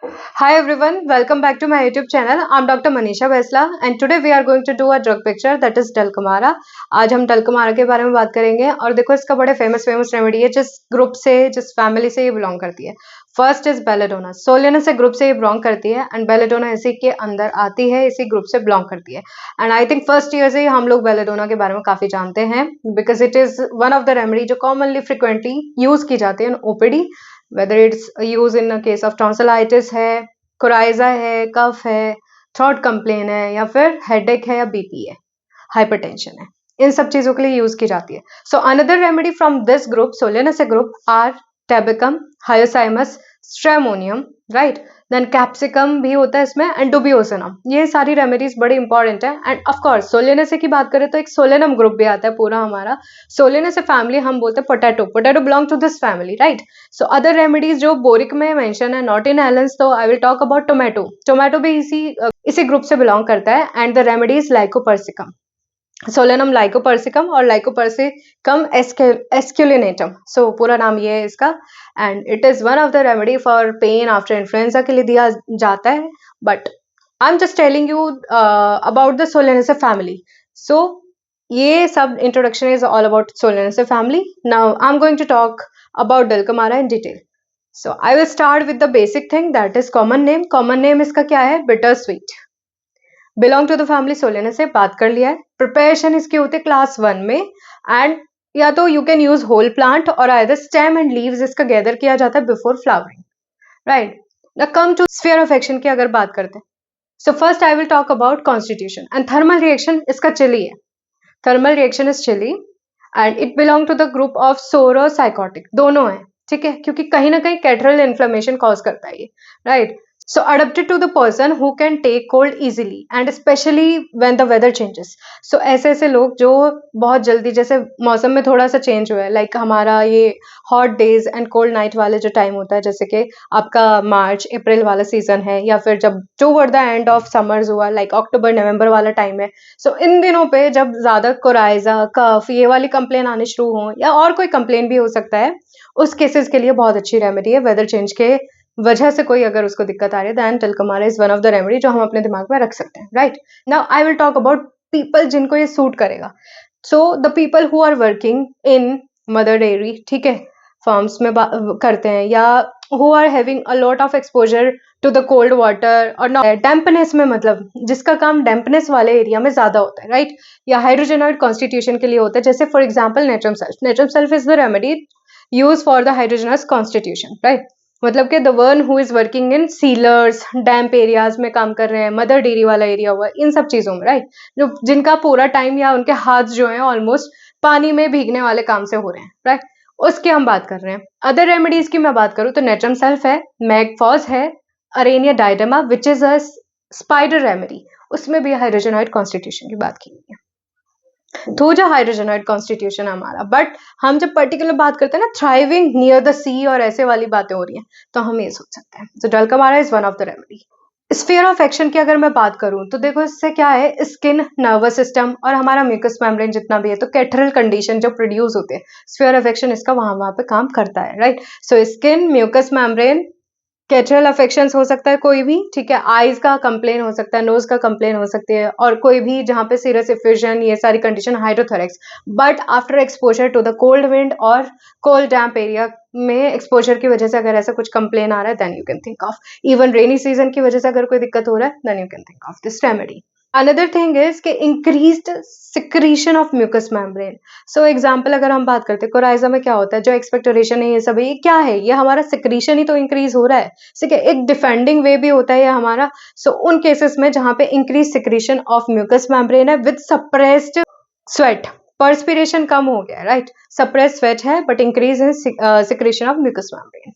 Hi everyone, welcome back to my YouTube channel. I'm Dr. Manisha Vesla and today we are going to do a drug picture that is Dalkamara. आज हम डलकमारा के बारे में बात करेंगे और देखो इसका बड़े फेमस रेमेडी है जिस ग्रुप से जिस फैमिली से ये बिलोंग करती है. First is belladonna. Solanaceae group से ये बिलोंग करती है एंड बेलेडोना इसी के अंदर आती है, इसी ग्रुप से बिलोंग करती है. And I think first year से ही हम लोग बेलेडोना के बारे में काफी जानते हैं because it is one of the remedy जो कॉमनली फ्रिक्वेंटली यूज की जाती है in OPD, whether it's use in case of tonsillitis है, कोराइजा है, कफ है, थ्रोट कंप्लेन है या फिर हेडेक है या बीपी है, हाइपरटेंशन है, इन सब चीजों के लिए यूज की जाती है. So another remedy from this group, Solanaceae group, are tabacum, hyoscyamus, stramonium, right. Then capsicum भी होता है इसमें एंड डुबियोसिनम. ये सारी रेमेडीज बड़ी इंपॉर्टेंट है. एंड ऑफ कोर्स सोलेनोसे की बात करें तो एक सोलेनम ग्रुप भी आता है पूरा हमारा. सोलेनोसे फैमिली हम बोलते हैं potato belong to this family, right. So other remedies जो बोरिक में मेंशन है, नॉट इन एलेंस, तो I will talk about tomato भी इसी ग्रुप से बिलोंग करता है. And the remedies Lycopersicum, Solanum Lycopersicum और लाइकोपर्सिकम एस्क्युलिनेटम. सो पूरा नाम ये है इसका. And it is one of the remedy for pain after influenza के लिए दिया जाता है. But I am just telling you about the Solanaceae family. So ये सब introduction is all about Solanaceae family. Now I am going to talk about dulcamara in detail. So I will start with the basic thing that is common name. Common name इसका क्या है? Bittersweet. Belong to the family Solanaceae, बात कर लिया है. Preparation इसकी होती है क्लास 1 में. एंड या तो you can use whole plant और आइदर स्टेम एंड लीव्स इसका गैदर किया जाता है before flowering, right. Now come to sphere of action की अगर बात करते हैं. So first I will talk about constitution and thermal reaction. इसका चिली है. Thermal reaction is chilly and it belong to the group of psorosycotic. दोनों है, ठीक है, क्योंकि कहीं ना कहीं कैटरल इन्फ्लेमेशन कॉज करता है ये, right. So adapted to the person who can take cold easily and especially when the weather changes. So ऐसे लोग जो बहुत जल्दी, जैसे मौसम में थोड़ा सा चेंज हुआ है, लाइक हमारा ये hot days and cold night वाले जो टाइम होता है, जैसे कि आपका मार्च अप्रैल वाला सीजन है या फिर जब toward the end of summers हुआ, लाइक अक्टूबर नवंबर वाला टाइम है. सो इन दिनों पे जब ज्यादा कोराइजा, कफ, ये वाली कंप्लेन आने शुरू हो या और कोई कंप्लेन भी हो सकता है, उस केसेस के लिए बहुत अच्छी रेमेडी है. वेदर चेंज के वजह से कोई अगर उसको दिक्कत आ रही है, then dulcamara is one of the remedy जो हम अपने दिमाग में रख सकते हैं, right. Now I will talk about people जिनको ये सूट करेगा. So the people who are working in Mother Dairy, ठीक है, फार्म्स में करते हैं, या who are having a lot of exposure to the cold water और डैम्पनेस में, मतलब जिसका काम डैम्पनेस वाले एरिया में ज्यादा होता है, राइट, या हाइड्रोजनॉइड कॉन्स्टिट्यूशन के लिए होता है, जैसे for example natrum sulph. Natrum sulph is the remedy use for the hydrogenoid constitution, right. मतलब कि the one who is working in cellars, damp areas में काम कर रहे हैं, मदर डेयरी वाला एरिया हुआ, इन सब चीजों में, राइट, जो जिनका पूरा टाइम या उनके हाथ जो है ऑलमोस्ट पानी में भीगने वाले काम से हो रहे हैं, राइट, उसकी हम बात कर रहे हैं. अदर रेमेडीज की मैं बात करूं तो नेट्रम सेल्फ है, मैगफॉस है, aranea diadema which is a spider remedy, उसमें भी हाइड्रोजनॉइड कॉन्स्टिट्यूशन की बात की गई है. तो जो हाइड्रोजनॉइड कॉन्स्टिट्यूशन है हमारा, बट हम जब पर्टिकुलर बात करते हैं ना, थ्राइविंग नियर द सी और ऐसे वाली बातें हो रही हैं, तो हम ये सोच सकते हैं. तो dulcamara is one of the remedy. Sphere of action की अगर मैं बात करूं तो देखो इससे क्या है, स्किन, नर्वस सिस्टम और हमारा म्यूकस मेम्ब्रेन जितना भी है, तो कैटरल कंडीशन जो प्रोड्यूस होते हैं, स्फीयर ऑफ एक्शन इसका वहां पे काम करता है, right. So skin, mucous membrane, catarrhal affections हो सकता है कोई भी, ठीक है, आईज का कंप्लेन हो सकता है, नोज का कंप्लेन हो सकती है, और कोई भी जहां पे सीरस इफ्यूजन, ये सारी condition, hydrothorax. But after exposure to the cold wind और कोल्ड डैम्प एरिया में एक्सपोजर की वजह से अगर ऐसा कुछ कंप्लेन आ रहा है, then you can think of, even rainy season की वजह से अगर कोई दिक्कत हो रहा है, then you can think of this remedy. Another thing is कि increased secretion of mucous membrane. So example अगर हम बात करते हैं, कोराइजा में क्या होता है, जो एक्सपेक्टोरेशन है, ये सब ये क्या है, ये हमारा सिक्रीशन ही तो इंक्रीज हो रहा है, ठीक है, एक डिफेंडिंग वे भी होता है ये हमारा. सो उन केसेस में जहां पे increase secretion of mucous membrane है विद सप्रेस्ड स्वेट, पर्सपिरेशन कम हो गया, राइट, सप्रेस्ड स्वेट है but increase in secretion of mucous membrane.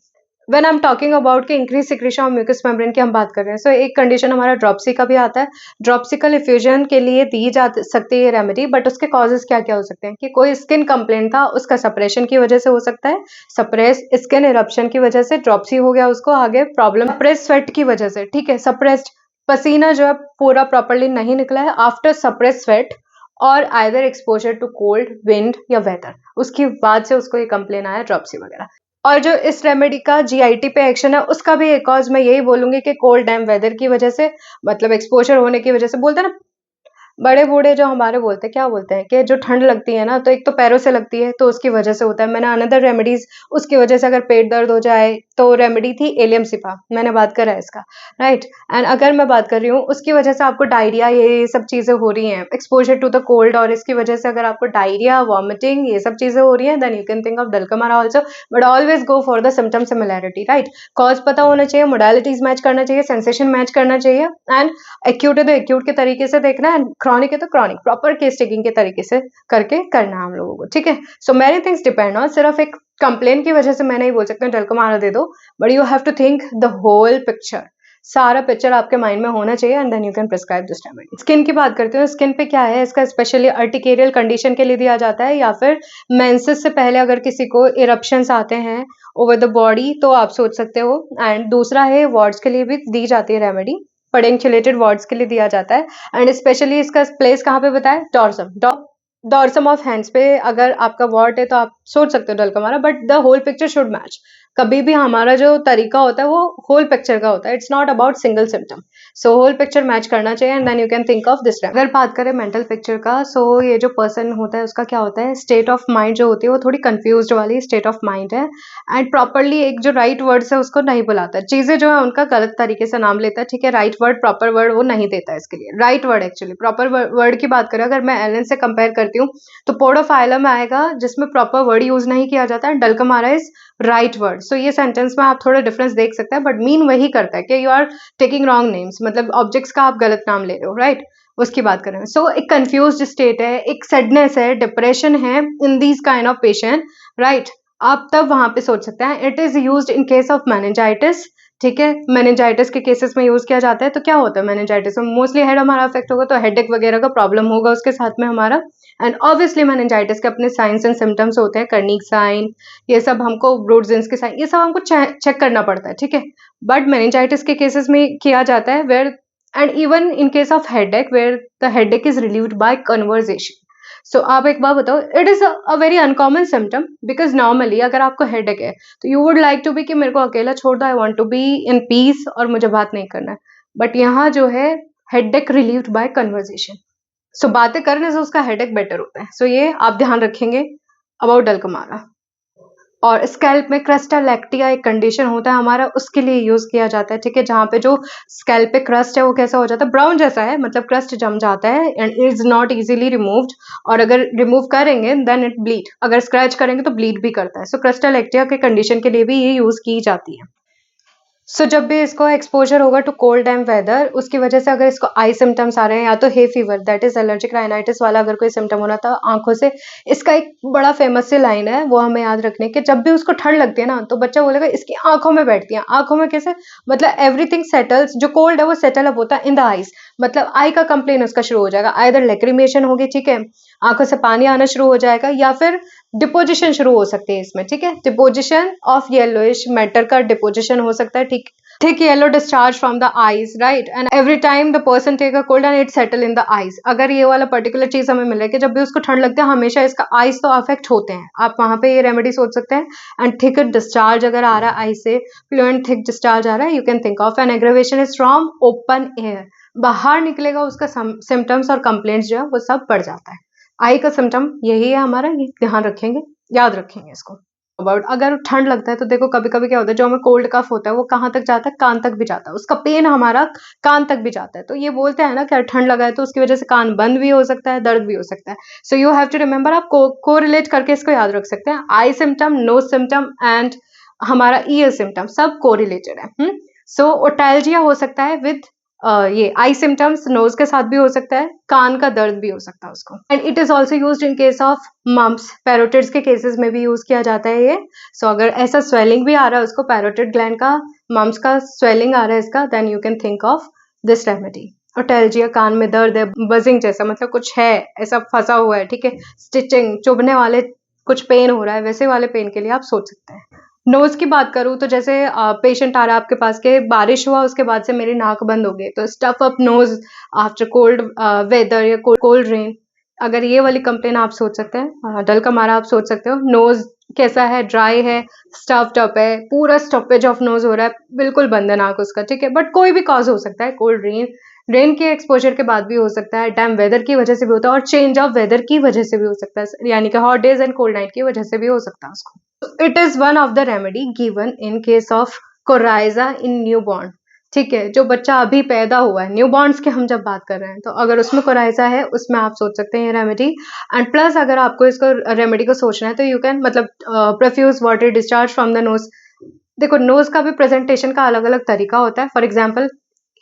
When I am talking about कि increase secretion of mucous membrane की हम बात कर रहे हैं, सो एक कंडीशन हमारा ड्रॉप्सी का भी आता है. ड्रॉप्सिकल इफ्यूजन के लिए दी जा सकती है रेमेडी, बट उसके कॉजेज क्या क्या हो सकते हैं कि कोई स्किन कंप्लेंट था, उसका सप्रेशन की वजह से हो सकता है, सप्रेस स्किन इरप्शन की वजह से ड्रॉप्सी हो गया उसको, आगे प्रॉब्लम सप्रेस स्वेट की वजह से, ठीक है, सप्रेस्ड पसीना जो है पूरा प्रॉपरली नहीं निकला है आफ्टर सप्रेस स्वेट और either exposure to cold, wind या वेदर, उसकी बाद से उसको ये कंप्लेन आया ड्रॉप्सी वगैरह. और जो इस रेमेडी का जीआईटी पे एक्शन है उसका भी एक कॉज मैं यही बोलूंगी कि कोल्ड डैम वेदर की वजह से, मतलब एक्सपोजर होने की वजह से। बोलते हैं ना बड़े बूढ़े जो हमारे बोलते हैं, क्या बोलते हैं कि जो ठंड लगती है ना तो एक तो पैरों से लगती है तो उसकी वजह से होता है। मैंने अनदर रेमेडीज उसकी वजह से, अगर पेट दर्द हो जाए तो रेमेडी थी एलियम सिपा, मैंने बात करा है इसका, राइट। एंड अगर मैं बात कर रही हूँ उसकी वजह से आपको डायरिया ये सब चीजें हो रही हैं, एक्सपोजर टू द कोल्ड, और इसकी वजह से अगर आपको डायरिया, वॉमिटिंग ये सब चीजें हो रही हैं, then you can think of dulcamara also. But always go for the symptom similarity, right. Cause पता होना चाहिए, मोडालिटीज मैच करना चाहिए, सेंसेशन मैच करना चाहिए, एंड एक्यूट है तो एक्यूट के तरीके से देखना है, क्रॉनिक है तो क्रॉनिक प्रॉपर केस टेकिंग के तरीके से करके करना है हम लोगों को, ठीक है। So many things depend on, सिर्फ एक कंप्लेन की वजह से मैं नहीं बोल सकता डलकमारा दे दो, but you have to think the whole picture, सारा पिक्चर आपके माइंड में होना चाहिए, and then you can prescribe this remedy. Skin की बात करते हैं, स्किन पे क्या है इसका, स्पेशली अर्टिकेरियल कंडीशन के लिए दिया जाता है, या फिर मेंसेस से पहले अगर किसी को इरप्शंस आते हैं ओवर द बॉडी तो आप सोच सकते हो। एंड दूसरा है वार्ड्स के लिए भी दी जाती है रेमेडी, पेडिंक्युलेटेड वार्ड्स के लिए दिया जाता है। एंड स्पेशली इसका प्लेस कहाँ पे बताया, डॉर्सम ऑफ हैंड्स पे अगर आपका वार्ड है तो आप सोच सकते हो dulcamara, but the whole picture should match. कभी भी हमारा जो तरीका होता है वो होल पिक्चर का होता है, it's not about single symptom. So whole picture match करना चाहिए, and then you can think of this. अगर बात करें मेंटल पिक्चर का, सो ये जो पर्सन होता है उसका क्या होता है, स्टेट ऑफ माइंड जो होती है वो थोड़ी कंफ्यूज्ड वाली स्टेट ऑफ माइंड है, एंड प्रॉपरली एक जो राइट वर्ड्स है उसको नहीं बुलाता, चीजें जो है उनका गलत तरीके से नाम लेता है, ठीक है। राइट वर्ड, प्रॉपर वर्ड वो नहीं देता है इसके लिए, right word actually. Proper word की बात करें अगर मैं एलन से कंपेयर करती हूँ तो पोडोफाइलम आएगा जिसमें प्रॉपर वर्ड यूज नहीं किया जाता है, डलकमारा इज राइट वर्ड। सो ये सेंटेंस में आप थोड़ा डिफरेंस देख सकते हैं, बट मीन वही करता है कि you are taking wrong names, मतलब ऑब्जेक्ट्स का आप गलत नाम ले रहे हो, राइट। उसकी बात करें सो एक कंफ्यूज्ड स्टेट है, एक सैडनेस है, डिप्रेशन है in these kind of patient, right. आप तब वहां पे सोच सकते हैं। It is used in case of meningitis, ठीक है। मेनिंजाइटिस के केसेस में यूज किया जाता है। तो क्या होता है मेनिंजाइटिस में, मोस्टली हेड हमारा अफेक्ट होगा तो हेडेक वगैरह का प्रॉब्लम होगा उसके साथ में हमारा। एंड ऑब्वियसली मेनिंजाइटिस के अपने साइंस एंड सिम्टम्स होते हैं, कर्निक साइन, ये सब हमको ब्रूडजिन्स के साइन, ये सब हमको चेक करना पड़ता है, ठीक है। बट मेनिंजाइटिस के केसेस में किया जाता है where, and even in case of headache where the headache is relieved by conversation. So आप एक बात बताओ, it is a very uncommon symptom, because normally अगर आपको हेडेक है तो you would like to be कि मेरे को अकेला छोड़ दो, I want to be in peace और मुझे बात नहीं करना है। बट यहाँ जो है हेडेक रिलीव्ड बाय कन्वर्सेशन, सो बातें करने से उसका हेडेक बेटर होता है। सो ये आप ध्यान रखेंगे अबाउट डलकमारा। और स्कैल्प में क्रस्टालेक्टिया एक कंडीशन होता है हमारा, उसके लिए यूज किया जाता है, ठीक है। जहाँ पे जो स्कैल्प पे क्रस्ट है वो कैसा हो जाता है, ब्राउन जैसा है, मतलब क्रस्ट जम जाता है and is not easily removed, और अगर रिमूव करेंगे देन इट ब्लीड, अगर स्क्रैच करेंगे तो ब्लीड भी करता है। सो क्रस्टालेक्टिया के कंडीशन के लिए भी ये यूज की जाती है। सो जब भी इसको एक्सपोजर होगा टू कोल्ड एंड वेदर, उसकी वजह से अगर इसको आई सिम्टम्स आ रहे हैं या तो hay fever, that is allergic rhinitis वाला अगर कोई सिम्टम हो रहा था आंखों से, इसका एक बड़ा फेमस सी लाइन है वो हमें याद रखने की, जब भी उसको ठंड लगती है ना तो बच्चा बोलेगा इसकी आंखों में बैठती है। आंखों में कैसे, मतलब एवरीथिंग सेटल्स, जो कोल्ड है वो सेटल अप होता है इन द आईज, मतलब आई का कंप्लेन उसका शुरू हो जाएगा, आइदर लेक्रिमेशन होगी, ठीक है, आंखों से पानी आना शुरू हो जाएगा, या फिर डिपोजिशन शुरू हो सकती है इसमें, ठीक है। डिपोजिशन ऑफ येलोइश मैटर का डिपोजिशन हो सकता है, ठीक, thick yellow discharge from the eyes, right, and every time the person take a cold and it settle in the eyes। अगर ये वाला पर्टिकुलर चीज हमें मिल रहा है कि जब भी उसको ठंड लगती है हमेशा इसका आईज तो अफेक्ट होते हैं, आप वहां पे ये रेमेडी सोच सकते हैं। एंड थिक डिस्चार्ज अगर आ रहा है आई से, फ्लुएंट थिक डिस्चार्ज आ रहा है, you can think of an aggravation is from open air, बाहर निकलेगा उसका सिम्टम्स और कंप्लेंट्स जो है वो सब बढ़ जाता है। आई का सिम्टम यही है हमारा, ये ध्यान रखेंगे, याद रखेंगे इसको। अबाउट अगर ठंड लगता है तो देखो कभी कभी क्या होता है, जो हमें कोल्ड कफ होता है वो कहाँ तक जाता है, कान तक भी जाता है, उसका पेन हमारा कान तक भी जाता है। तो ये बोलते हैं ना कि ठंड लगा है तो उसकी वजह से कान बंद भी हो सकता है, दर्द भी हो सकता है। So you have to remember, आप को रिलेट करके इसको याद रख सकते हैं, eye symptom, nose symptom and हमारा ईयर सिम्टम सब को रिलेटेड है। सो ओटैल्जिया हो सकता है विद ये आई सिम्टम्स, नोज के साथ भी हो सकता है, कान का दर्द भी हो सकता है उसको। And it is also use in case of mumps, parotids के केसेस में भी यूज किया जाता है ये। सो अगर ऐसा स्वेलिंग भी आ रहा है उसको, पैरोटिड ग्लैंड का, मम्प्स का स्वेलिंग आ रहा है इसका, then you can think of this remedy. Otalgia, कान में दर्द है, बजिंग जैसा, मतलब कुछ है ऐसा फंसा हुआ है, ठीक है, स्टिचिंग, चुभने वाले कुछ पेन हो रहा है, वैसे वाले पेन के लिए आप सोच सकते हैं। नोज की बात करूँ तो जैसे पेशेंट आ रहा है आपके पास के बारिश हुआ उसके बाद से मेरी नाक बंद हो गई, तो stuff up nose after cold weather या कोल्ड रेन, अगर ये वाली कंप्लेन आप सोच सकते हैं, डलकमारा आप सोच सकते हो। नोज कैसा है, ड्राई है, स्टफ्ड अप है, पूरा स्टॉपेज ऑफ नोज हो रहा है, बिल्कुल बंद है नाक उसका, ठीक है। बट कोई भी कॉज हो सकता है, कोल्ड रेन, रेन के एक्सपोजर के बाद भी हो सकता है, डैम वेदर की वजह से भी होता है, और चेंज ऑफ वेदर की वजह से भी हो सकता है, यानी कि hot days and cold night की वजह से भी हो सकता है उसको। It is one of the remedy given in case of coryza in new born, ठीक है। जो बच्चा अभी पैदा हुआ है, न्यू बॉर्न्स की हम जब बात कर रहे हैं, तो अगर उसमें कोराइजा है, उसमें आप सोच सकते हैं ये रेमेडी। एंड प्लस अगर आपको इसको रेमेडी को सोचना है तो यू कैन मतलब profuse water discharge from the nose. देखो नोज का भी प्रेजेंटेशन का अलग अलग तरीका होता है। फॉर एग्जाम्पल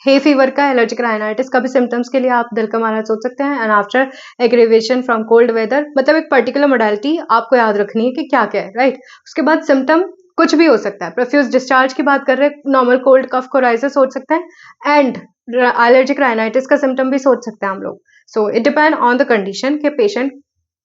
हे फीवर का, एलर्जिक राइनाइटिस का भी सिम्टम्स के लिए आप दिल का मारा सोच सकते हैं। And after aggravation from cold weather, मतलब एक पर्टिकुलर मोडालिटी आपको याद रखनी है कि क्या क्या है, राइट। उसके बाद सिम्टम कुछ भी हो सकता है। प्रोफ्यूज डिस्चार्ज की बात कर रहे हैं, नॉर्मल कोल्ड कफ कोराइजा सोच सकते हैं, एंड एलर्जिक राइनाइटिस का सिम्टम भी सोच सकते हैं हम लोग। So it depend on the condition के पेशेंट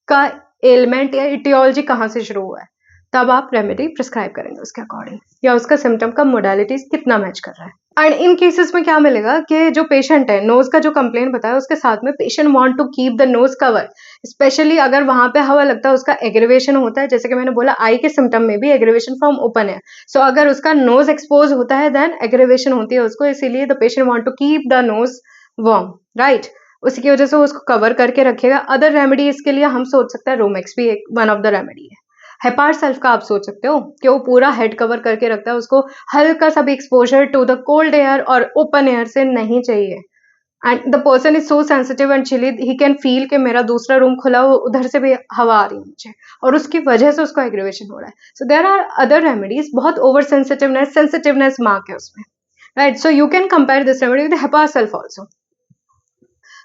का एलिमेंट या इटियोलॉजी कहाँ से शुरू हुआ है, तब आप रेमेडी प्रिस्क्राइब करेंगे उसके अकॉर्डिंग, या उसका सिम्टम का मोडालिटीज कितना मैच कर रहा है। एंड इन केसेस में क्या मिलेगा कि जो पेशेंट है, नोज का जो कंप्लेंट बताया उसके साथ में patient want to keep the nose cover, specially अगर वहां पे हवा लगता है, उसका एग्रीवेशन होता है, जैसे कि मैंने बोला आई के सिम्टम में भी एग्रीवेशन फ्रॉम ओपन है। सो अगर उसका नोज एक्सपोज होता है देन एग्रीवेशन होती है उसको, इसीलिए the patient want to keep the nose warm, right. उसी की वजह से वो उसको कवर करके रखेगा। अदर रेमेडी इसके लिए हम सोच सकते हैं, रोमेक्स भी एक वन ऑफ द रेमेडी है। हेपार सेल्फ का आप सोच सकते हो कि वो पूरा हेड कवर करके रखता है, उसको हल्का सा भी exposure to the cold air और ओपन एयर से नहीं चाहिए। And the person is so sensitive and chilly, he can feel कि मेरा दूसरा रूम खुला हो, उधर से भी हवा आ रही है मुझे, और उसकी वजह से उसको एग्रीवेशन हो रहा है। So there are other remedies, बहुत ओवर सेंसिटिवनेस मार्क है उसमें, right. So you can compare this remedy with hepar sulph also.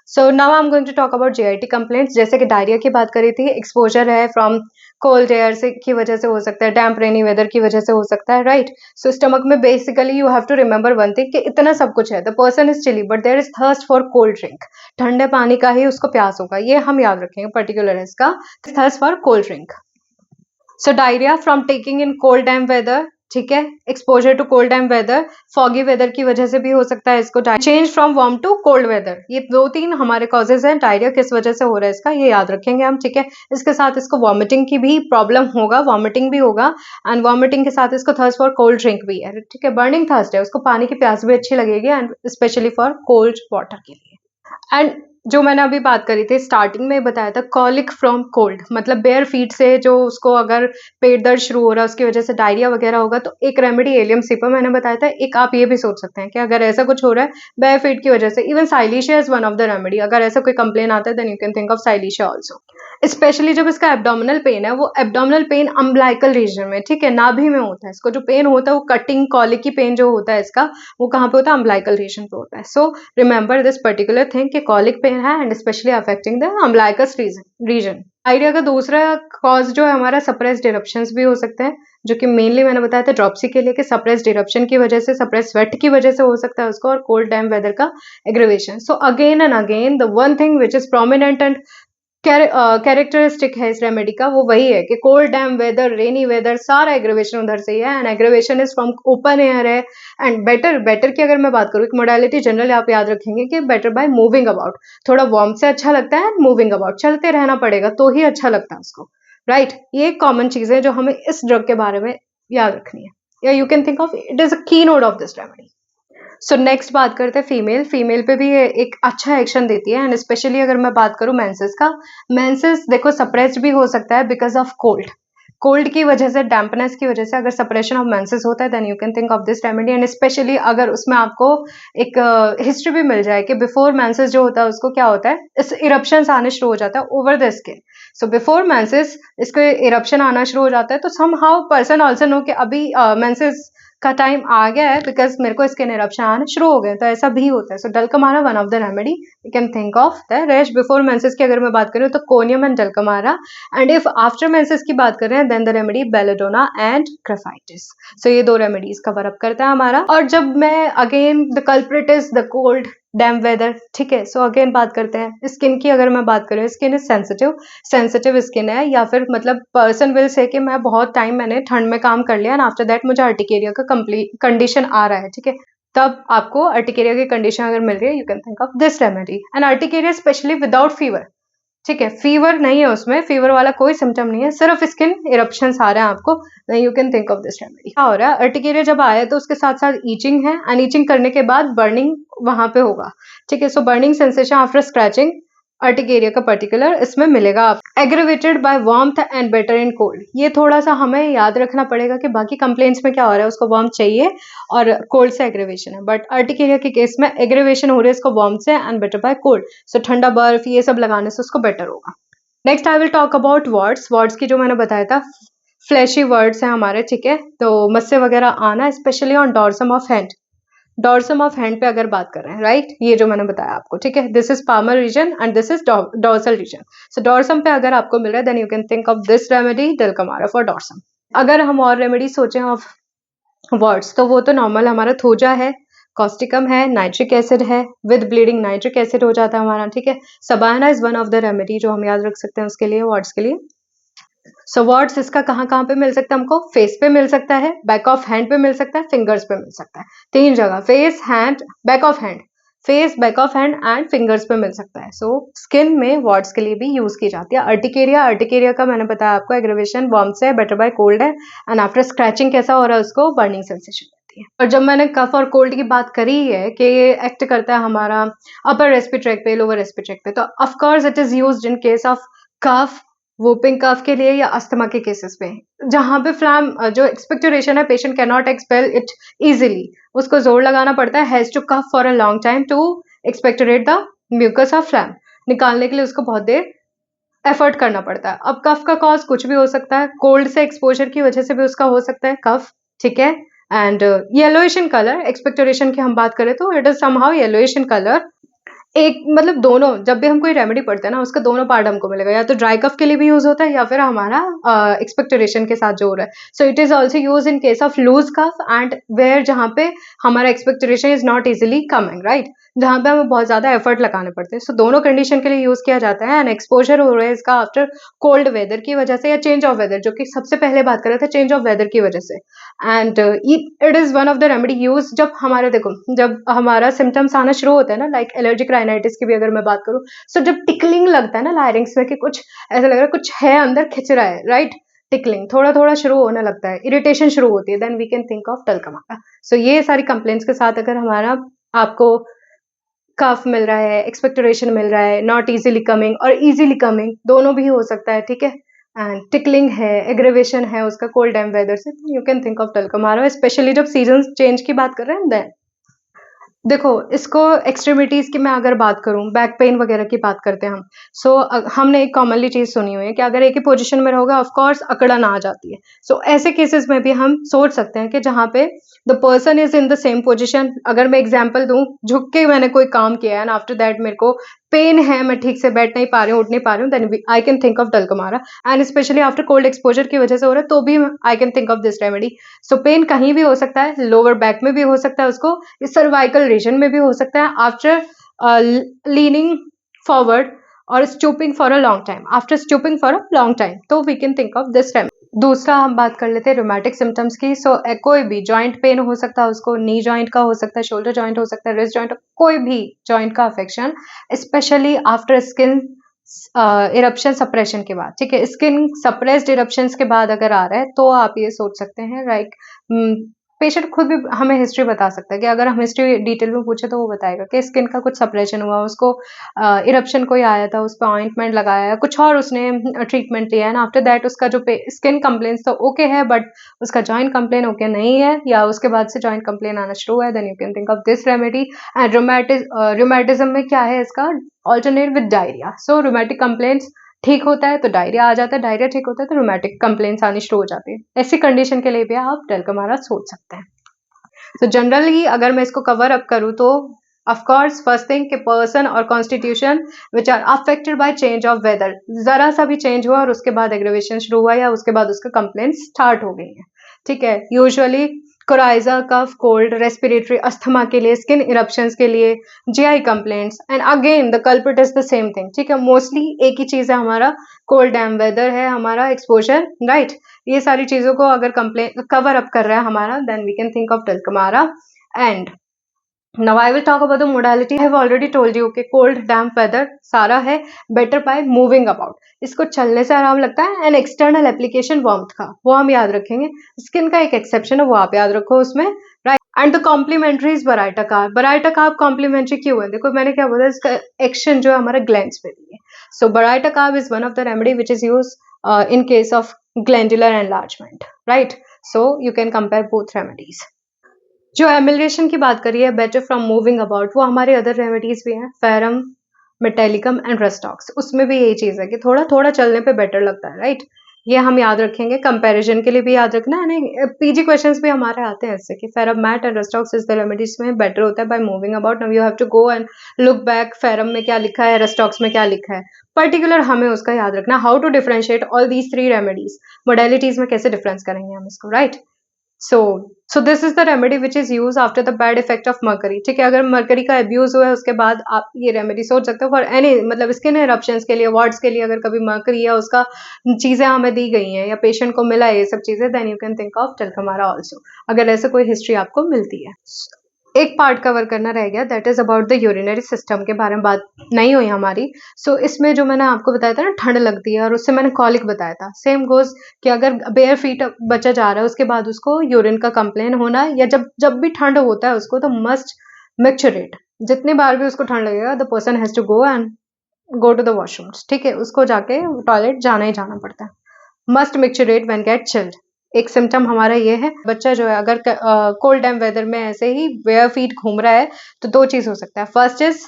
So now I am going to talk about GIT complaints. जैसे कि डायरिया की बात करी थी, एक्सपोजर है फ्रॉम कोल्ड एयर से की वजह से हो सकता है, डैम्प रेनी वेदर की वजह से हो सकता है, राइट। सो स्टमक में basically you have to remember one thing कि इतना सब कुछ है, the person is chilly but there is thirst for cold drink, ठंडे पानी का ही उसको प्यास होगा, ये हम याद रखेंगे पर्टिकुलर इसका, thirst for cold drink. So diarrhoea from taking in cold damp weather, ठीक है, exposure to cold damp weather, foggy weather की वजह से भी हो सकता है इसको, change from warm to cold weather, ये 2-3 हमारे कॉजेज हैं। डायरिया किस वजह से हो रहा है इसका, ये याद रखेंगे हम, ठीक है। इसके साथ इसको वॉमिटिंग की भी प्रॉब्लम होगा, वॉमिटिंग भी होगा, एंड वॉमिटिंग के साथ इसको थर्स्ट फॉर कोल्ड ड्रिंक भी है, ठीक है। बर्निंग थर्स्ट है, उसको पानी की प्यास भी अच्छी लगेगी, and specially for cold water के लिए। एंड जो मैंने अभी बात करी थी स्टार्टिंग में बताया था, कॉलिक फ्रॉम कोल्ड, मतलब बेयर फीट से जो उसको अगर पेट दर्द शुरू हो रहा है उसकी वजह से डायरिया वगैरह होगा, तो एक रेमेडी एलियम सीपर मैंने बताया था। एक आप ये भी सोच सकते हैं कि अगर ऐसा कुछ हो रहा है बेयर फीट की वजह से, even silicea is one of the remedy. अगर ऐसा कोई कंप्लेन आता है then you can think of silicea also, specially जब इसका एब्डोमिनल पेन है, वो एब्डोमिनल पेन अम्बलाइकल रीजन में, ठीक है, नाभि में होता है। इसको जो पेन होता है वो कटिंग कॉलिक की पेन जो होता है इसका, वो कहाँ पे होता है, अम्बलाइकल रीजन पे होता है। So remember this particular thing कि कॉलिक पेन है and specially affecting the umbilicus region. Diarrhoea का दूसरा कॉज जो है हमारा सप्रेस्ड इरप्शंस भी हो सकते हैं, जो कि मेनली मैंने बताया था ड्रॉप्सी के लिए कि सप्रेस्ड इरप्शन की वजह से, सप्रेस्ड स्वेट की वजह से हो सकता है उसको, और कोल्ड डैम वेदर का aggravation. So again and again the one thing which is prominent and characteristic है इस रेमेडी का, वो वही है कि cold damp weather, rainy weather, सारा एग्रीवेशन उधर से ही है, and aggravation is from open air है। एंड बेटर की अगर मैं बात करूँ, एक मोडालिटी जनरली आप याद रखेंगे कि बेटर बाय मूविंग अबाउट, थोड़ा वार्म से अच्छा लगता है, मूविंग अबाउट, चलते रहना पड़ेगा तो ही अच्छा लगता है उसको, राइट। ये कॉमन चीजें जो हमें इस ड्रग के बारे में याद रखनी है, या you can think of it is a keynote of this remedy. So next बात करते हैं फीमेल पे भी ये एक अच्छा एक्शन देती है, एंड स्पेशली अगर मैं बात करूं मेंसेस का, मेंसेस देखो सप्रेस्ड भी हो सकता है बिकॉज ऑफ कोल्ड की वजह से, डैम्पनेस की वजह से अगर सप्रेशन ऑफ मेंसेस होता है then you can think of this remedy. And specially अगर उसमें आपको एक हिस्ट्री भी मिल जाए कि बिफोर मेंसेस जो होता है उसको क्या होता है, इस इरप्शंस आने शुरू हो जाता है over the skin. So before menses इसको इरप्शन आना शुरू हो जाता है, तो somehow person also know कि अभी मेंसेस का टाइम आ गया है बिकॉज मेरे को स्किन इरप्शन आने शुरू हो गए, तो ऐसा भी होता है। So dulcamara one of the remedy you can think of the rash before menses की अगर मैं बात करूँ तो conium and dulcamara, and if after menses की बात करें then the remedy belladonna and graphites. So ये 2 रेमेडीज कवर अप करता है हमारा। और जब मैं again the culprit is the cold damp weather, ठीक है। सो अगेन बात करते हैं स्किन की, अगर मैं बात करूँ स्किन इज सेंसिटिव स्किन है, या फिर मतलब पर्सन विल से कि मैं बहुत टाइम मैंने ठंड में काम कर लिया एंड आफ्टर दैट मुझे अर्टिकेरिया का कंप्लीट कंडीशन आ रहा है, ठीक है, तब आपको अर्टिकेरिया की कंडीशन अगर मिल रही है you can think of this remedy. And urticaria specially without fever, ठीक है, फीवर नहीं है उसमें, फीवर वाला कोई सिम्टम नहीं है, सिर्फ स्किन इरप्शंस आ रहे हैं आपको, then you can think of this remedy. क्या हो रहा है, अर्टिकेरिया जब आया तो उसके साथ साथ ईचिंग है, एंड ईचिंग करने के बाद बर्निंग वहां पे होगा। ठीक है, so burning sensation after scratching urticaria का पर्टिकुलर इसमें मिलेगा आप। Aggravated by warmth and better in cold, ये थोड़ा सा हमें याद रखना पड़ेगा कि बाकी कंप्लेंट्स में क्या हो रहा है, उसको वार्म चाहिए और कोल्ड से एग्रेवेशन है, बट अर्टिकेरिया के केस में एग्रेवेशन हो रही है इसको वार्म से एंड बेटर बाय कोल्ड, सो ठंडा बर्फ ये सब लगाने से उसको बेटर होगा। Next I will talk about words. Words की जो मैंने बताया था, फ्लैशी वर्ड्स हैं हमारे, ठीक है, तो मस्से वगैरह आना, specially on dorsum of hand. Dorsum of hand पे अगर बात कर रहे हैं, राइट, ये जो मैंने बताया आपको, ठीक है, this is palmar region and this is dorsal region. So dorsum पे अगर आपको मिल रहा है, then you can think of this remedy dulcamara for dorsum. अगर हम और रेमेडी सोचें ऑफ वर्ड्स, तो वो तो नॉर्मल हमारा थोजा है, कॉस्टिकम है, नाइट्रिक एसिड है, विद ब्लीडिंग नाइट्रिक एसिड हो जाता है हमारा, ठीक है। Shabana is one of the remedy जो हम याद रख सकते हैं उसके लिए, वर्ड्स के लिए। सो वर्ड्स इसका कहाँ कहाँ पे मिल सकता है हमको, फेस पे मिल सकता है, बैक ऑफ हैंड पे मिल सकता है, फिंगर्स पे मिल सकता है, 3 जगह, face, hand, back of hand, face, back of hand and fingers पे मिल सकता है। सो स्किन में वर्ड्स के लिए भी यूज की जाती है। अर्टिकेरिया का मैंने बताया आपको, एग्रेवेशन वार्म से है, बेटर बाय कोल्ड है, एंड आफ्टर स्क्रैचिंग कैसा हो रहा है उसको, बर्निंग सेंसेशन होती है। और जब मैंने कफ और कोल्ड की बात करी है कि ये एक्ट करता है हमारा अपर रेस्पिरेटरी ट्रैक्ट पे, लोअर रेस्पिरेटरी ट्रैक्ट पे, तो of course it is used in case of cough, whooping cough के लिए या अस्थमा के केसेस में, जहां पे फ्लैम जो एक्सपेक्टोरेशन है, patient can not expel it easily, उसको जोर लगाना पड़ता है, has to cough for a long time to expectorate the mucus of phlegm, निकालने के लिए उसको बहुत देर एफर्ट करना पड़ता है। अब कफ का कॉज कुछ भी हो सकता है, कोल्ड से एक्सपोजर की वजह से भी उसका हो सकता है कफ, ठीक है, and yellowish in colour, expectoration की हम बात करें तो it is somehow yellowish in colour. एक मतलब दोनों, जब भी हम कोई रेमेडी पढ़ते हैं ना, उसका दोनों पार्ट हमको मिलेगा, या तो ड्राई कफ के लिए भी यूज होता है या फिर हमारा एक्सपेक्टोरेशन के साथ जो हो रहा है। So it is also use in case of loose cough and where, जहाँ पे हमारा expectoration is not easily coming, right, जहाँ पे हमें बहुत ज्यादा एफर्ट लगाने पड़ते हैं। सो दोनों कंडीशन के लिए यूज किया जाता है, एंड एक्सपोजर हो रहा है इसका आफ्टर कोल्ड वेदर की वजह से या चेंज ऑफ वेदर, जो कि सबसे पहले बात कर रहे थे, चेंज ऑफ वेदर की वजह से। And it is one of the remedy use जब हमारे, देखो, जब हमारा सिम्टम्स आना शुरू होता है ना, लाइक एलर्जिक राइनाइटिस की भी अगर मैं बात करूं, सो जब टिकलिंग लगता है ना लायरिंग्स में कि कुछ ऐसा लग रहा है, कुछ है अंदर खिंच रहा है, राइट, टिकलिंग थोड़ा थोड़ा शुरू होने लगता है, इरिटेशन शुरू होती है, then we can think of dulcamara. So ये सारी कंप्लेंट्स के साथ अगर हमारा आपको कफ मिल रहा है, एक्सपेक्टोरेशन मिल रहा है, नॉट इजीली कमिंग और इजीली कमिंग, दोनों भी हो सकता है, ठीक है, एंड टिकलिंग है, एग्रेवेशन है उसका कोल्ड डैम वेदर से, you can think of dulcamara, especially जब सीजन चेंज की बात कर रहे हैं देन। देखो, इसको एक्सट्रीमिटीज की मैं अगर बात करूं, बैक पेन वगैरह की बात करते हैं हम, सो हमने एक कॉमनली चीज सुनी हुई है कि अगर एक ही पोजीशन में रहोगे ऑफकोर्स अकड़न आ जाती है। सो ऐसे केसेस में भी हम सोच सकते हैं कि जहाँ पे the person is in the same position, अगर मैं एग्जांपल दूं, झुक के मैंने कोई काम किया है एंड आफ्टर दैट मेरे को पेन है, मैं ठीक से बैठ नहीं पा रही हूँ, उठ नहीं पा रही हूँ, then I can think of dulcamara, and especially after cold exposure की वजह से हो रहा है तो भी I can think of this remedy. So pain कहीं भी हो सकता है, लोअर बैक में भी हो सकता है उसको, सर्वाइकल रीजन में भी हो सकता है, आफ्टर लीनिंग फॉरवर्ड और stooping for a long time, after stooping for a long time, तो we can think of this remedy. दूसरा हम बात कर लेते हैं रोमैटिक सिम्टम्स की। सो कोई भी जॉइंट पेन हो सकता है उसको, नी जॉइंट का हो सकता है, शोल्डर जॉइंट हो सकता है, रिस्ट जॉइंट, कोई भी जॉइंट का affection, specially after skin eruption suppression के बाद, ठीक है, स्किन सप्रेस्ड इरप्शंस के बाद अगर आ रहा है तो आप ये सोच सकते हैं, लाइक पेशेंट खुद भी हमें हिस्ट्री बता सकता है कि अगर हम हिस्ट्री डिटेल में पूछे तो वो बताएगा कि स्किन का कुछ सप्रेशन हुआ, उसको इरप्शन कोई आया था, उस पर ऑइंटमेंट लगाया, कुछ और उसने ट्रीटमेंट लिया है, आफ्टर दैट उसका जो स्किन कंप्लेन तो ओके है बट उसका जॉइंट कंप्लेन ओके नहीं है, या उसके बाद से जॉइंट कंप्लेन आना शुरू है, then you can think of this remedy. And rheumatism में क्या है इसका, alternate with diarrhoea. So rheumatic complaints ठीक होता है तो डायरिया आ जाता है, डायरिया ठीक होता है तो रोमैटिक कंप्लेंट्स आनी शुरू हो जाती है। ऐसी कंडीशन के लिए भी आप डेल्कामारा सोच सकते हैं। तो जनरली अगर मैं इसको कवर अप करूं तो ऑफ कोर्स फर्स्ट थिंग कि पर्सन और constitution which are affected by change of weather, जरा सा भी चेंज हुआ और उसके बाद एग्रेवेशन शुरू हुआ या उसके बाद उसका कंप्लेंट स्टार्ट हो गई है, ठीक है। यूजुअली कोराइजा, कफ, कोल्ड, रेस्पिरेटरी, अस्थमा के लिए, स्किन इरप्शंस के लिए, GI complaints, and again the culprit is the same thing, ठीक है, मोस्टली एक ही चीज है हमारा, कोल्ड डैम वेदर है हमारा, एक्सपोजर, राइट, ये सारी चीजों को अगर कंप्लेन कवर अप कर रहा है हमारा, then we can think of dulcamara. And Now I will talk about the modality. I have already told you कि cold, damp weather सारा है better by moving about. इसको चलने से आराम लगता है and external application warmth का वो हम याद रखेंगे. Skin का एक exception है वो आप याद रखो उसमें, right? And the complementary is Baraita carb. Baraita carb complementary क्यों है? देखो मैंने क्या बोला इसका action जो है हमारा glands पे भी है. So Baraita carb is one of the remedy which is used in case of glandular enlargement, right? So you can compare both remedies. जो एमिलेशन की बात करी है बेटर फ्रॉम मूविंग अबाउट वो हमारे अदर रेमेडीज भी हैं फेरम मेटेलिकम एंड रस्टॉक्स उसमें भी यही चीज़ है कि थोड़ा थोड़ा चलने पे बेटर लगता है राइट ये हम याद रखेंगे कंपैरिजन के लिए भी याद रखना है नहीं पीजी क्वेश्चंस भी हमारे आते हैं इससे कि ferrum met and rhus tox is the remedies में बेटर होता है by moving about now you have to go and look back ferrum में क्या लिखा है रस्टॉक्स में क्या लिखा है पर्टिकुलर हमें उसका याद रखना how to differentiate all these 3 remedies modalities में कैसे डिफरेंस करेंगे हम इसको right so this is the remedy which is used after the bad effect of mercury ठीक है अगर मरकरी का अब्यूज हुआ है उसके बाद आप ये रेमेडी सोच सकते हो फॉर एनी मतलब स्किन एरप्शंस के लिए वार्ड्स के लिए अगर कभी मरकरी या उसका चीजें हमें दी गई हैं या पेशेंट को मिला है ये सब चीजें then you can think of dulcamara also अगर ऐसे कोई हिस्ट्री आपको मिलती है एक पार्ट कवर करना रह गया that is about the urinary system के बारे में बात नहीं हुई हमारी इसमें जो मैंने आपको बताया था ना ठंड लगती है और उससे मैंने कॉलिक बताया था सेम गोज कि अगर बेयर फीट बच्चा जा रहा है उसके बाद उसको यूरिन का कंप्लेन होना या जब जब भी ठंड होता है उसको तो मस्ट मिक्सचरेट जितनी बार भी उसको ठंड लगेगा the person has to go to the washroom ठीक है उसको जाके टॉयलेट जाना ही जाना पड़ता है मस्ट मिक्सचरेट व्हेन गेट चिल्ड एक सिम्टम हमारा ये है बच्चा जो है अगर कोल्ड डैम वेदर में ऐसे ही वेयर फीट घूम रहा है तो 2 चीज हो सकता है फर्स्ट इज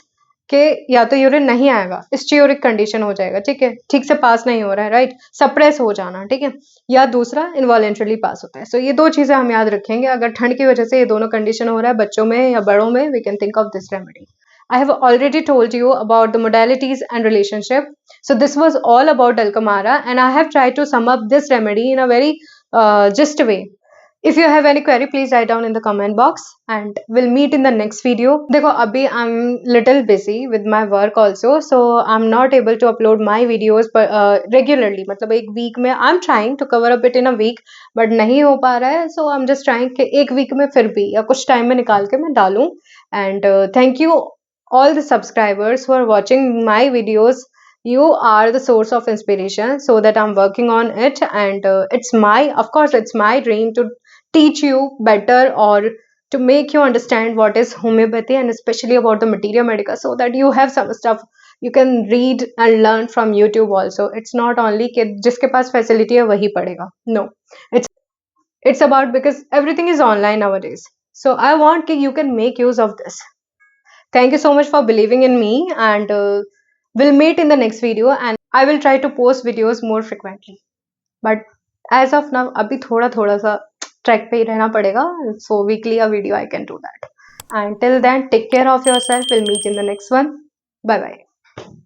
कि या तो यूरिन नहीं आएगा स्टियोरिक कंडीशन हो जाएगा ठीक है ठीक से पास नहीं हो रहा है राइट सप्रेस हो जाना ठीक है या दूसरा इनवॉलेंटरली पास होता है सो ये 2 चीजें हम याद रखेंगे अगर ठंड की वजह से ये दोनों कंडीशन हो रहा है बच्चों में या बड़ों में we can think of this remedy I have already told you about the modalities and relationship. So this was all about Dulcamara and I have tried to sum up this remedy in a very just way. If you have any query, please write down in the comment box and we'll meet in the next video. देखो अभी I'm little busy with my work also, so I'm not able to upload my videos regularly. मतलब एक week में I'm trying to cover up it in a week, but नहीं हो पा रहा है. So I'm just trying कि एक week में फिर भी या कुछ time में निकाल के मैं डालूं. And thank you all the subscribers who are watching my videos. You are the source of inspiration so that I'm working on it and of course it's my dream to teach you better or to make you understand what is homeopathy and especially about the materia medica so that you have some stuff you can read and learn from YouTube also. It's not only कि जिसके पास facility है वही पढ़ेगा. No, it's about because everything is online nowadays. So I want कि you can make use of this. Thank you so much for believing in me and we'll meet in the next video and I will try to post videos more frequently. But as of now, अभी थोड़ा सा track पे ही रहना पड़ेगा. So weekly a video I can do that. And till then, take care of yourself. We'll meet in the next one. Bye bye.